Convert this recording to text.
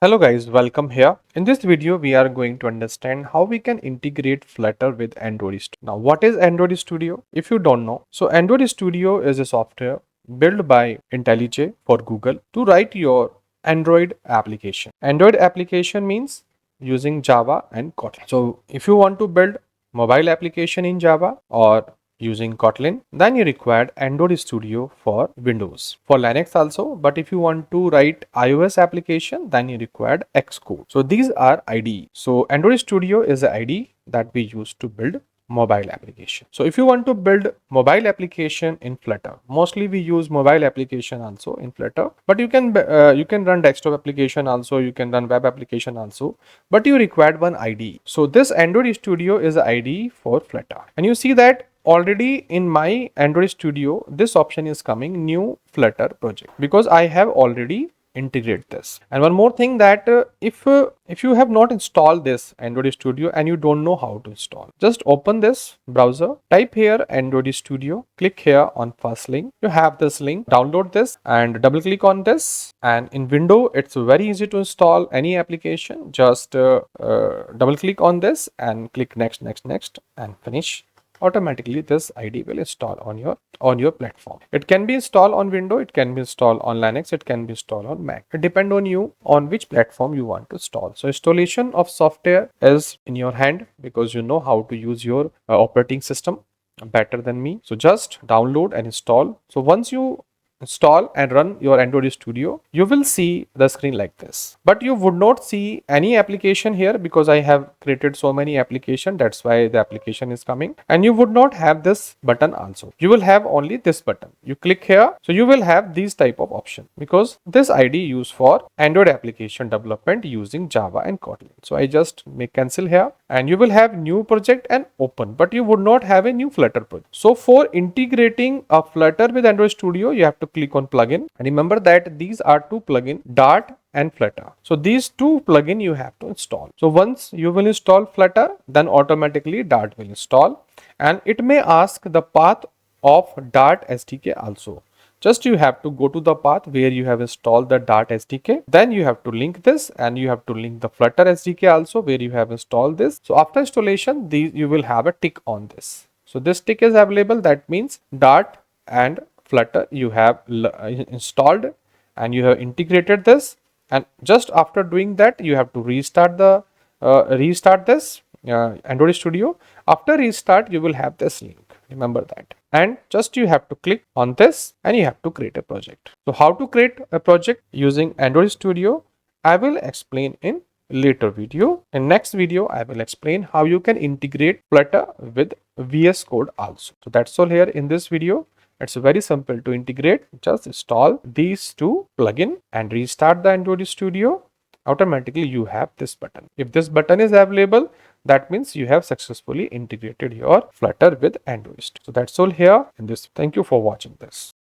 Hello guys, welcome here. In this video, we are going to understand how we can integrate Flutter with Android Studio. Now, what is Android Studio? If you don't know, so Android Studio is a software built by IntelliJ for Google to write your Android application. Android application means using Java and Kotlin. So if you want to build mobile application in Java or using Kotlin, then you require Android Studio for Windows. For Linux also, but if you want to write iOS application, then you require Xcode. So these are IDE. So Android Studio is the IDE that we use to build mobile application. So if you want to build mobile application in Flutter, mostly we use mobile application also in Flutter, but you can run desktop application also, you can run web application also, but you require one IDE. So this Android Studio is the IDE for Flutter, and you see that already in my Android Studio this option is coming, new Flutter project, because I have already integrate this. And one more thing, that if you have not installed this Android Studio and you don't know how to install, just open this browser, type here Android Studio, click here on first link. You have this link, download this and double click on this, and in window it's very easy to install any application. Just double click on this and click next and finish. Automatically this IDE will install on your platform. It can be installed on Windows, it can be installed on Linux, it can be installed on Mac. It depends on you on which platform you want to install. So installation of software is in your hand, because you know how to use your operating system better than me. So just download and install. So once you install and run your Android Studio, you will see the screen like this, but you would not see any application here because I have created so many applications. That's why the application is coming, and you would not have this button also. You will have only this button. You click here, so you will have these type of option, because this IDE used for Android application development using Java and Kotlin. So I just make cancel here, and you will have new project and open, but you would not have a new Flutter project. So for integrating a Flutter with Android Studio, you have to click on plugin, and remember that these are two plugin, Dart and Flutter. So these two plugin you have to install. So once you will install Flutter, then automatically Dart will install, and it may ask the path of Dart SDK also. Just you have to go to the path where you have installed the Dart SDK. Then you have to link this, and you have to link the Flutter SDK also where you have installed this. So after installation, you will have a tick on this. So this tick is available. That means Dart and Flutter you have installed and you have integrated this. And just after doing that, you have to restart this Android Studio. After restart, you will have this link. Remember that. And just you have to click on this and you have to create a project. So how to create a project using Android Studio, I will explain in later video. In next video, I will explain how you can integrate Flutter with VS Code also. So that's all here in this video. It's very simple to integrate. Just install these two plugin and restart the Android Studio. Automatically you have this button. If this button is available, that means you have successfully integrated your Flutter with Android. So that's all here in this. Thank you for watching this.